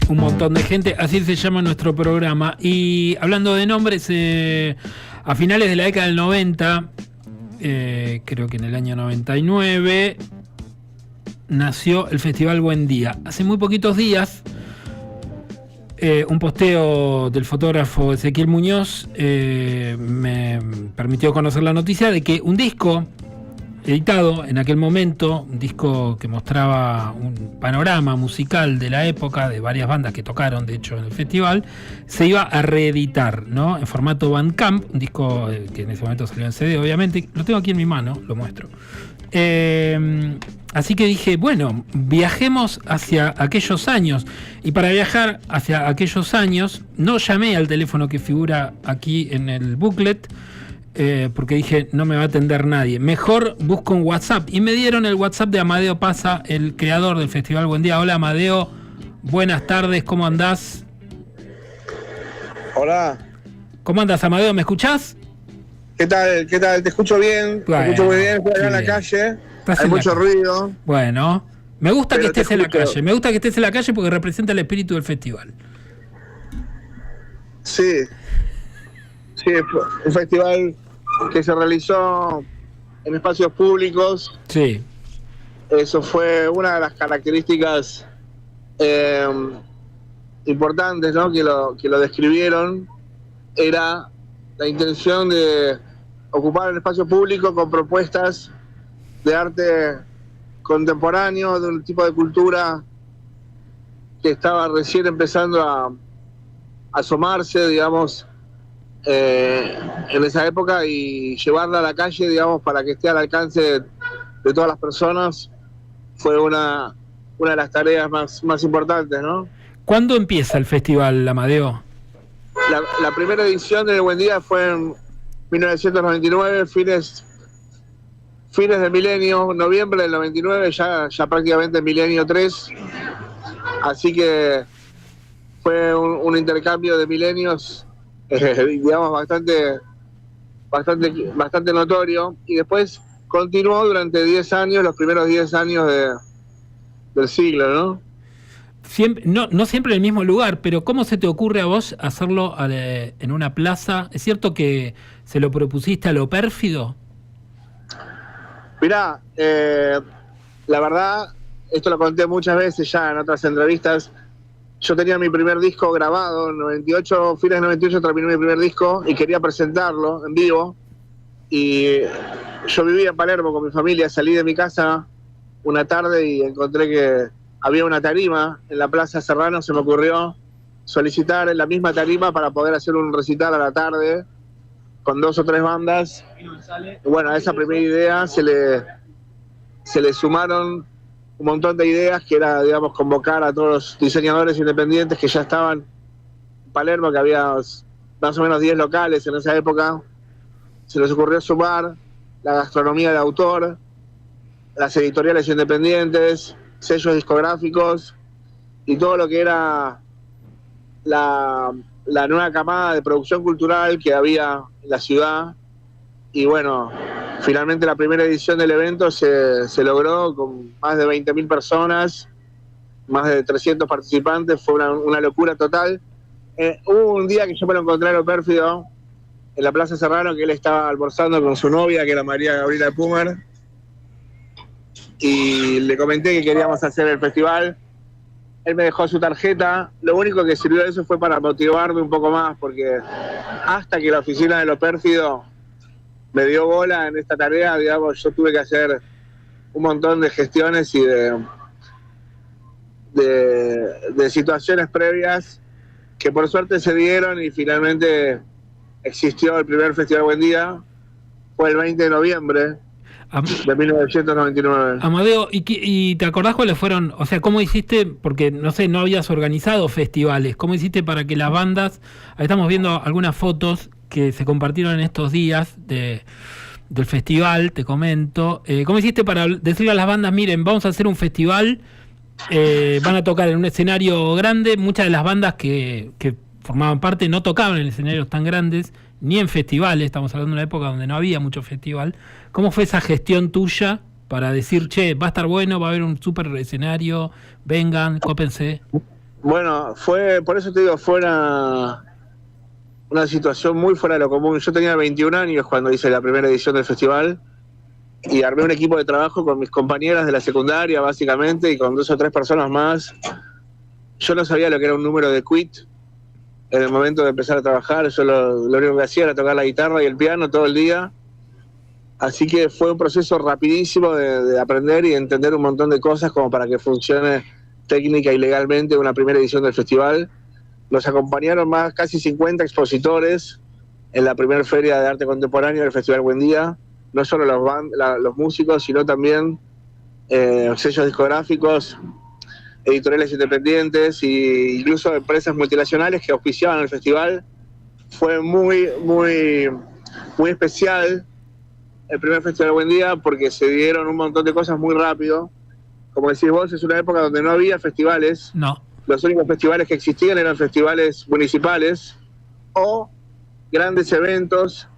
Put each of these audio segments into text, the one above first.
un montón de gente, así se llama nuestro programa. Y hablando de nombres, a finales de la década del 90, creo que en el año 99, nació el Festival Buen Día. Hace muy poquitos días, un posteo del fotógrafo Ezequiel Muñoz me permitió conocer la noticia de que un disco editado en aquel momento, un disco que mostraba un panorama musical de la época, de varias bandas que tocaron, de hecho, en el festival, se iba a reeditar, ¿no? En formato Bandcamp, un disco que en ese momento salió en CD, obviamente. Lo tengo aquí en mi mano, lo muestro. Así que dije, bueno, viajemos hacia aquellos años. Y para viajar hacia aquellos años, no llamé al teléfono que figura aquí en el booklet, porque dije, no me va a atender nadie. Mejor busco un WhatsApp. Y me dieron el WhatsApp de Amadeo Paza, el creador del Festival Buen Día. Hola, Amadeo. Buenas tardes, ¿cómo andás? Hola. ¿Cómo andás, Amadeo? ¿Me escuchás? ¿Qué tal? ¿Qué tal? Te escucho bien. Bueno, te escucho muy bien. Estoy acá en la calle. Hay mucho ruido. Bueno, me gusta que estés en la calle. Me gusta que estés en la calle porque representa el espíritu del festival. Sí. Sí, un festival que se realizó en espacios públicos. Sí. Eso fue una de las características importantes, ¿no? Que lo describieron. Era la intención de ocupar el espacio público con propuestas de arte contemporáneo, de un tipo de cultura que estaba recién empezando a asomarse, digamos, en esa época, y llevarla a la calle, digamos, para que esté al alcance de todas las personas, fue una de las tareas más importantes, ¿no? ¿Cuándo empieza el festival, Amadeo? La primera edición del Buen Día fue en 1999, fines del milenio, noviembre del 99, ya prácticamente milenio 3, así que fue un intercambio de milenios, digamos, bastante notorio, y después continuó durante 10 años, los primeros 10 años del siglo, ¿no? Siempre, no siempre en el mismo lugar, pero ¿cómo se te ocurre a vos hacerlo en una plaza? ¿Es cierto que se lo propusiste a lo pérfido? Mirá, la verdad, esto lo conté muchas veces ya en otras entrevistas. Yo tenía mi primer disco grabado, en 98, fines de 98 terminé mi primer disco y quería presentarlo en vivo. Y yo vivía en Palermo con mi familia, salí de mi casa una tarde y encontré que había una tarima en la Plaza Serrano. Se me ocurrió solicitar la misma tarima para poder hacer un recital a la tarde con 2 o 3 bandas. Y bueno, a esa primera idea se le sumaron un montón de ideas, que era, digamos, convocar a todos los diseñadores independientes que ya estaban en Palermo, que había más o menos 10 locales en esa época. Se les ocurrió sumar la gastronomía de autor, las editoriales independientes, sellos discográficos y todo lo que era la nueva camada de producción cultural que había en la ciudad. Y bueno, finalmente la primera edición del evento se logró con más de 20.000 personas, más de 300 participantes. Fue una locura total. Hubo un día que yo me lo encontré a lo pérfido en la Plaza Serrano, que él estaba almorzando con su novia, que era María Gabriela Pumer, y le comenté que queríamos hacer el festival. Él me dejó su tarjeta. Lo único que sirvió de eso fue para motivarme un poco más, porque hasta que la oficina de lo pérfido me dio bola en esta tarea, digamos, yo tuve que hacer un montón de gestiones y de situaciones previas que por suerte se dieron, y finalmente existió el primer Festival Buen Día. Fue el 20 de noviembre de 1999. Amadeo, ¿y te acordás cuáles fueron? O sea, ¿cómo hiciste? Porque, no sé, no habías organizado festivales. ¿Cómo hiciste para que las bandas... Ahí estamos viendo algunas fotos que se compartieron en estos días del festival, te comento. ¿Cómo hiciste para decirle a las bandas, miren, vamos a hacer un festival, van a tocar en un escenario grande? Muchas de las bandas que formaban parte no tocaban en escenarios tan grandes, ni en festivales. Estamos hablando de una época donde no había mucho festival. ¿Cómo fue esa gestión tuya para decir, che, va a estar bueno, va a haber un súper escenario, vengan, cópense? Bueno, por eso te digo, fue una situación muy fuera de lo común. Yo tenía 21 años cuando hice la primera edición del festival y armé un equipo de trabajo con mis compañeras de la secundaria, básicamente, y con 2 o 3 personas más. Yo no sabía lo que era un número de quit en el momento de empezar a trabajar. Yo lo único que hacía era tocar la guitarra y el piano todo el día. Así que fue un proceso rapidísimo de aprender y entender un montón de cosas como para que funcione técnica y legalmente una primera edición del festival. Nos acompañaron casi 50 expositores en la primera feria de arte contemporáneo del Festival Buen Día. No solo los músicos, sino también sellos discográficos, editoriales independientes e incluso empresas multinacionales que auspiciaban el festival. Fue muy, muy, muy especial el primer Festival Buen Día porque se dieron un montón de cosas muy rápido. Como decís vos, es una época donde no había festivales. No. Los únicos festivales que existían eran festivales municipales o grandes eventos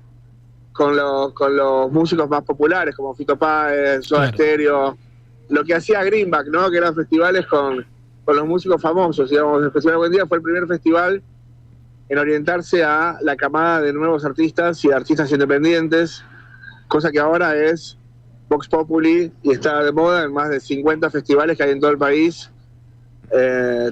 con los músicos más populares, como Fito Páez, Soda Stereo, lo que hacía Greenback, ¿no? Que eran festivales con los músicos famosos. Digamos, el Festival Buen Día fue el primer festival en orientarse a la camada de nuevos artistas y de artistas independientes, cosa que ahora es Vox Populi y está de moda en más de 50 festivales que hay en todo el país.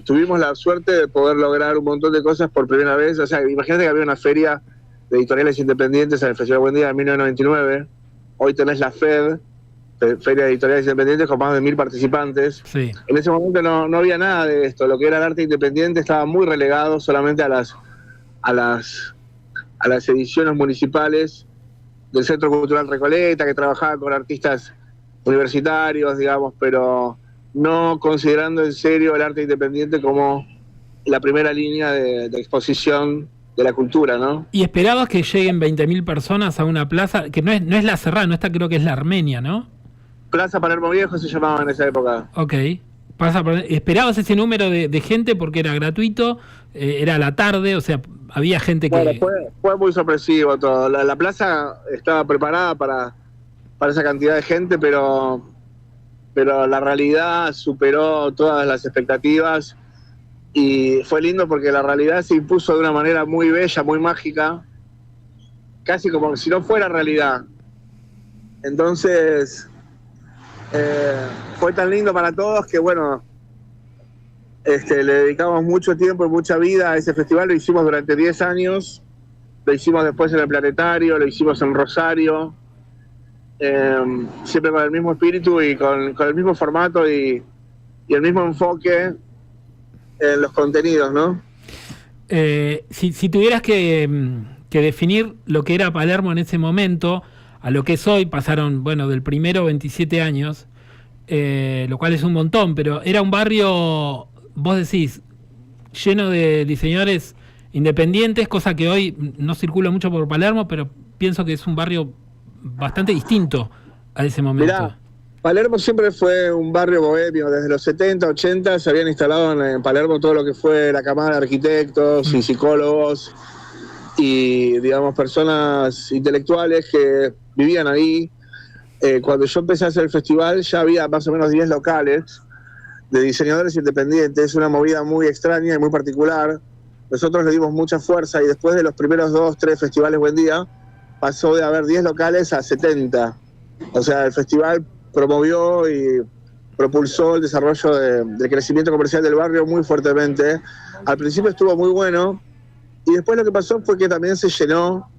Tuvimos la suerte de poder lograr un montón de cosas por primera vez. O sea, imagínate que había una feria de editoriales independientes en el Festival Buen Día en 1999. Hoy tenés la FED, Feria de Editoriales Independientes, con más de 1000 participantes. Sí. En ese momento no había nada de esto. Lo que era el arte independiente estaba muy relegado solamente a las ediciones municipales del Centro Cultural Recoleta, que trabajaba con artistas universitarios, digamos, pero no considerando en serio el arte independiente como la primera línea de exposición de la cultura, ¿no? ¿Y esperabas que lleguen 20.000 personas a una plaza, que no es la Serrano, esta creo que es la Armenia, ¿no? Plaza Palermo Viejo se llamaba en esa época. Ok. ¿Esperabas ese número de gente porque era gratuito? ¿Era a la tarde? O sea, había gente que... Bueno, fue muy sorpresivo todo. La plaza estaba preparada para esa cantidad de gente, pero la realidad superó todas las expectativas y fue lindo porque la realidad se impuso de una manera muy bella, muy mágica, casi como si no fuera realidad. Entonces fue tan lindo para todos que bueno, le dedicamos mucho tiempo y mucha vida a ese festival. Lo hicimos durante 10 años, lo hicimos después en el Planetario, lo hicimos en Rosario, siempre con el mismo espíritu y con el mismo formato y el mismo enfoque en los contenidos, ¿no? Si tuvieras que definir lo que era Palermo en ese momento a lo que es hoy, pasaron, bueno, del primero 27 años, lo cual es un montón, pero era un barrio, vos decís, lleno de diseñadores independientes, cosa que hoy no circula mucho por Palermo, pero pienso que es un barrio bastante distinto a ese momento. Mirá, Palermo siempre fue un barrio bohemio. Desde los 70, 80 se habían instalado en Palermo todo lo que fue la camada de arquitectos y psicólogos y, digamos, personas intelectuales que vivían ahí. Cuando yo empecé a hacer el festival ya había más o menos 10 locales de diseñadores independientes, una movida muy extraña y muy particular. Nosotros le dimos mucha fuerza y después de los primeros 2, 3 festivales Buen Día, pasó de haber 10 locales a 70. O sea, el festival promovió y propulsó el desarrollo del crecimiento comercial del barrio muy fuertemente. Al principio estuvo muy bueno y después lo que pasó fue que también se llenó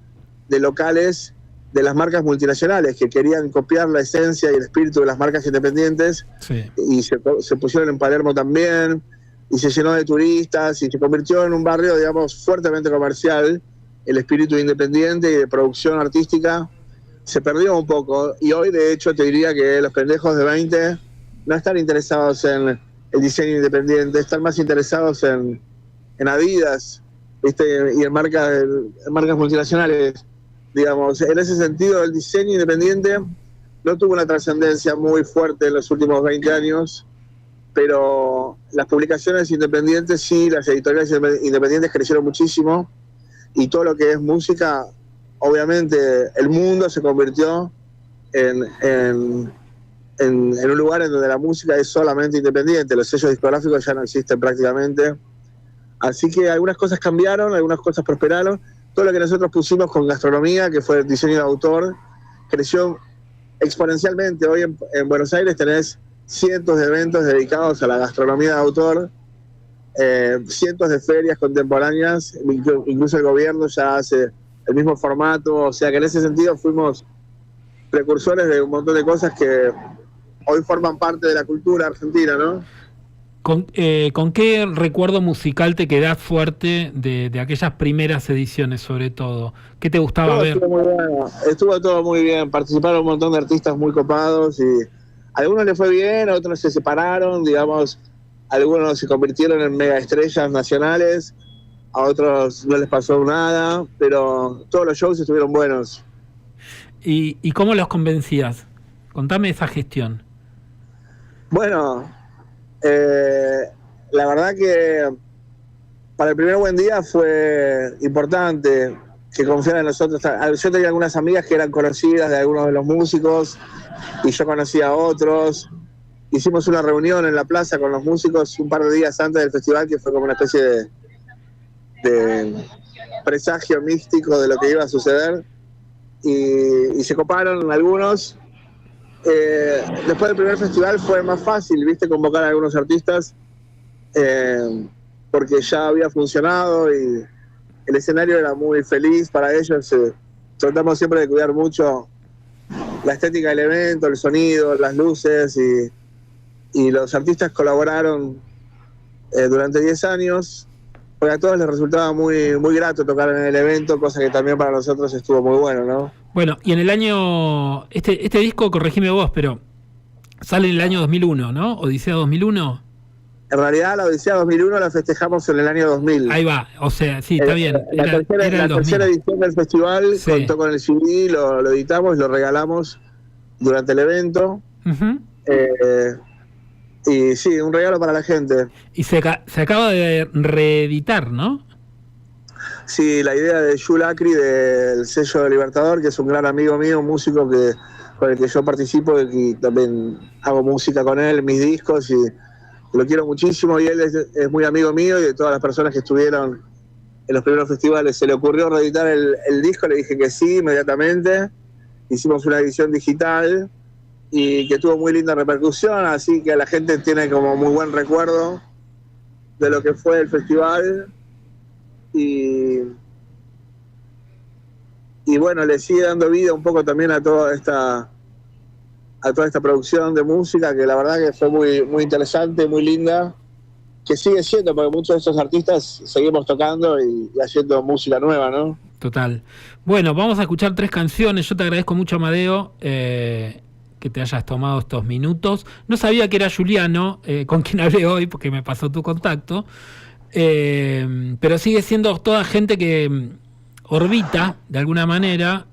de locales de las marcas multinacionales que querían copiar la esencia y el espíritu de las marcas independientes. Sí. Y se pusieron en Palermo también y se llenó de turistas y se convirtió en un barrio, digamos, fuertemente comercial. El espíritu independiente y de producción artística se perdió un poco y hoy de hecho te diría que los pendejos de 20 no están interesados en el diseño independiente, están más interesados en Adidas, ¿viste? Y en marcas multinacionales, digamos. En ese sentido el diseño independiente no tuvo una trascendencia muy fuerte en los últimos 20 años, pero las publicaciones independientes sí, las editoriales independientes crecieron muchísimo. Y todo lo que es música, obviamente el mundo se convirtió en en un lugar en donde la música es solamente independiente, los sellos discográficos ya no existen prácticamente. Así que algunas cosas cambiaron, algunas cosas prosperaron. Todo lo que nosotros pusimos con gastronomía, que fue el diseño de autor, creció exponencialmente. Hoy en Buenos Aires tenés cientos de eventos dedicados a la gastronomía de autor, cientos de ferias contemporáneas, incluso el gobierno ya hace el mismo formato, o sea que en ese sentido fuimos precursores de un montón de cosas que hoy forman parte de la cultura argentina, ¿no? ¿Con qué recuerdo musical te quedás fuerte de aquellas primeras ediciones, sobre todo? ¿Qué te gustaba ver? Estuvo muy bueno. Estuvo todo muy bien, participaron un montón de artistas muy copados y a algunos les fue bien, a otros se separaron, digamos, algunos se convirtieron en mega estrellas nacionales, a otros no les pasó nada, pero todos los shows estuvieron buenos. ¿Y cómo los convencías? Contame esa gestión. Bueno, la verdad que para el primer buen día fue importante que confiaran en nosotros. Yo tenía algunas amigas que eran conocidas de algunos de los músicos y yo conocía a otros. Hicimos una reunión en la plaza con los músicos un par de días antes del festival, que fue como una especie de presagio místico de lo que iba a suceder, y se coparon algunos. Después del primer festival fue más fácil, viste, convocar a algunos artistas, porque ya había funcionado y el escenario era muy feliz para ellos. Tratamos siempre de cuidar mucho la estética del evento, el sonido, las luces, y los artistas colaboraron durante 10 años, porque a todos les resultaba muy, muy grato tocar en el evento, cosa que también para nosotros estuvo muy bueno, ¿no? Bueno, y en el año... Este disco, corregime vos, pero sale en el año 2001, ¿no? Odisea 2001. En realidad la Odisea 2001 la festejamos en el año 2000. Ahí va, o sea, sí, está bien. La tercera edición del festival, sí, contó con el CD, lo editamos, lo regalamos durante el evento. Uh-huh. Y sí, un regalo para la gente. Y se acaba de reeditar, ¿no? Sí, la idea de Yu Lacri, del sello de Libertador, que es un gran amigo mío, un músico con el que yo participo y también hago música con él, mis discos, y lo quiero muchísimo, y él es muy amigo mío y de todas las personas que estuvieron en los primeros festivales. Se le ocurrió reeditar el disco, le dije que sí inmediatamente. Hicimos una edición digital y que tuvo muy linda repercusión, así que la gente tiene como muy buen recuerdo de lo que fue el festival. Y bueno, le sigue dando vida un poco también a toda esta producción de música, que la verdad que fue muy, muy interesante, muy linda, que sigue siendo, porque muchos de estos artistas seguimos tocando y haciendo música nueva, ¿no? Total. Bueno, vamos a escuchar 3 canciones. Yo te agradezco mucho, Amadeo, que te hayas tomado estos minutos. No sabía que era Juliano, con quien hablé hoy, porque me pasó tu contacto. Pero sigue siendo toda gente que orbita de alguna manera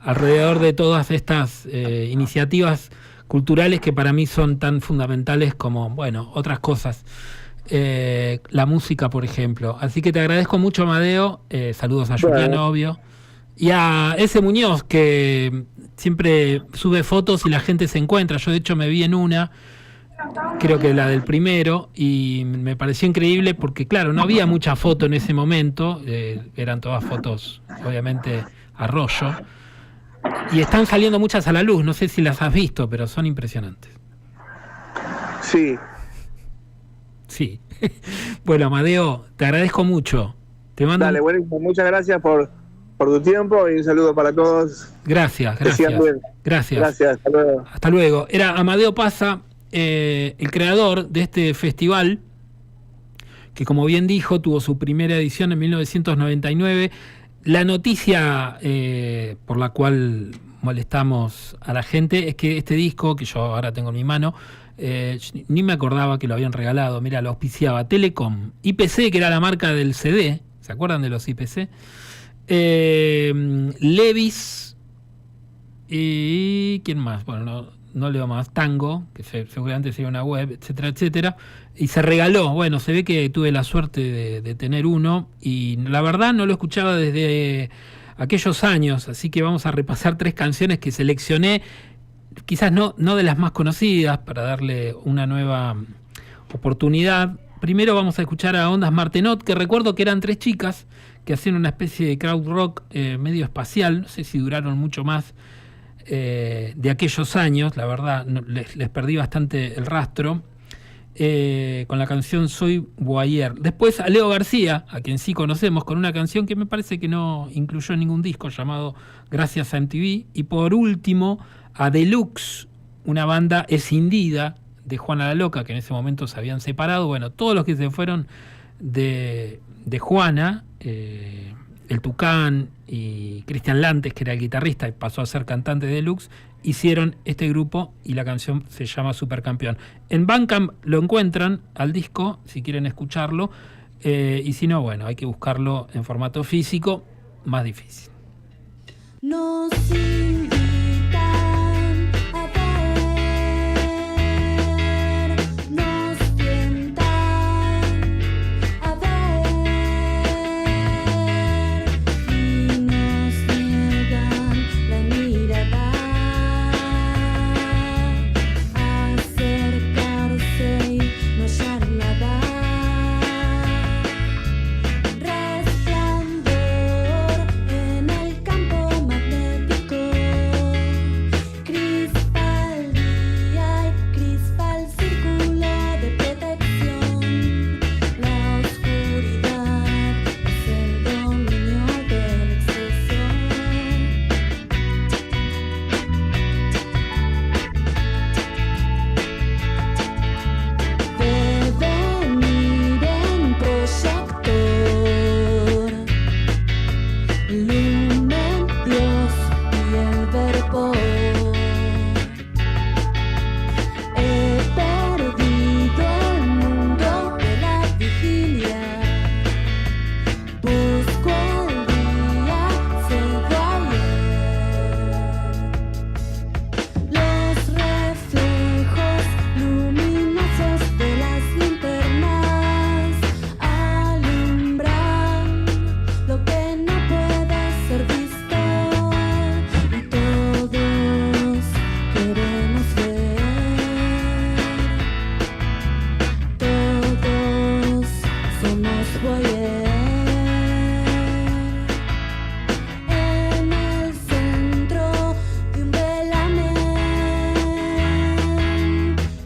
alrededor de todas estas iniciativas culturales que para mí son tan fundamentales como, bueno, otras cosas, la música, por ejemplo. Así que te agradezco mucho, Amadeo. Saludos a Juliano, obvio, y a ese Muñoz, que siempre sube fotos y la gente se encuentra. Yo de hecho me vi en una, creo que la del primero, y me pareció increíble porque, claro, no había mucha foto en ese momento, eran todas fotos, obviamente, a rollo, y están saliendo muchas a la luz. No sé si las has visto, pero son impresionantes. Sí. Sí. Bueno, Amadeo, te agradezco mucho. Te mando... Dale, buenísimo. Muchas gracias por tu tiempo y un saludo para todos. Gracias. Gracias, hasta luego. Hasta luego. Era Amadeo Paza, el creador de este festival, que, como bien dijo, tuvo su primera edición en 1999. La noticia por la cual molestamos a la gente es que este disco, que yo ahora tengo en mi mano, ni me acordaba que lo habían regalado. Mira, lo auspiciaba Telecom, IPC, que era la marca del CD, ¿se acuerdan de los IPC? Levis y ¿quién más? Bueno, no leo más. Tango, que seguramente sería una web, etcétera, etcétera. Y se regaló. Bueno, se ve que tuve la suerte de tener uno, y la verdad no lo escuchaba desde aquellos años, así que vamos a repasar 3 canciones que seleccioné. quizás no de las más conocidas, para darle una nueva oportunidad. Primero vamos a escuchar a Ondas Martenot, que recuerdo que eran 3 chicas que hacían una especie de crowd rock medio espacial. No sé si duraron mucho más de aquellos años, la verdad, les perdí bastante el rastro, con la canción Soy Boyer. Después a Leo García, a quien sí conocemos, con una canción que me parece que no incluyó en ningún disco, llamado Gracias a MTV. Y por último a Deluxe, una banda escindida de Juana la Loca, que en ese momento se habían separado. Bueno, todos los que se fueron de Juana, el Tucán y Cristian Lantes, que era el guitarrista y pasó a ser cantante de Deluxe, hicieron este grupo y la canción se llama Supercampeón. En Bandcamp lo encuentran al disco, si quieren escucharlo, y si no, bueno, hay que buscarlo en formato físico, más difícil. Nos invitan a ver, nos tientan a ver y nos niegan la mirada, acercarse y no hallar nada. Resplandor en el campo magnético, cristal día y cristal círculo de protección. La oscuridad es el dominio del exceso. Devenir en proyector, lumen Dios y el verbo. He perdido el mundo de la vigilia, busco el día, cedo ayer. Los reflejos luminosos de las linternas alumbran lo que no puede ser visto y todos queremos ver. Todos somos voyeur. En el centro de un velamen,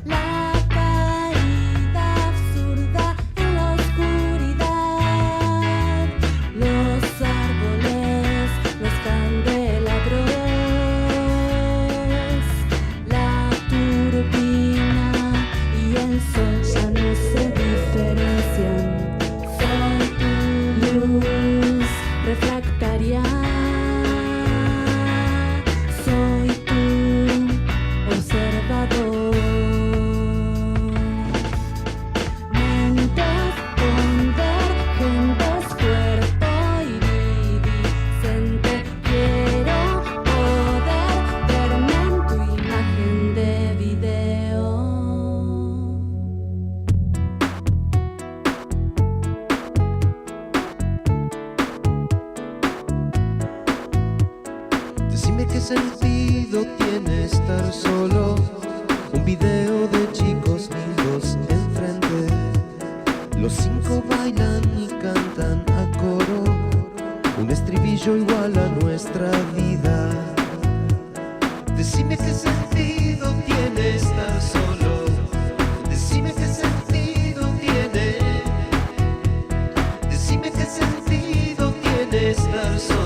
la caída absurda en la oscuridad, los árboles, los candelabros, la turbina y el sol ya no se diferencian. Soy tu luz refractaria, soy tu observador. Mentes convergentes, cuerpo iridiscente, quiero poder verme en tu imagen de video. Decime qué sentido tiene estar solo. Un video de chicos lindos enfrente. Los 5 bailan y cantan a coro. Un estribillo igual a nuestra vida. Decime qué sentido tiene estar solo. Decime qué sentido tiene. Decime qué sentido tiene estar solo.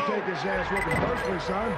take his ass whooping personally, son.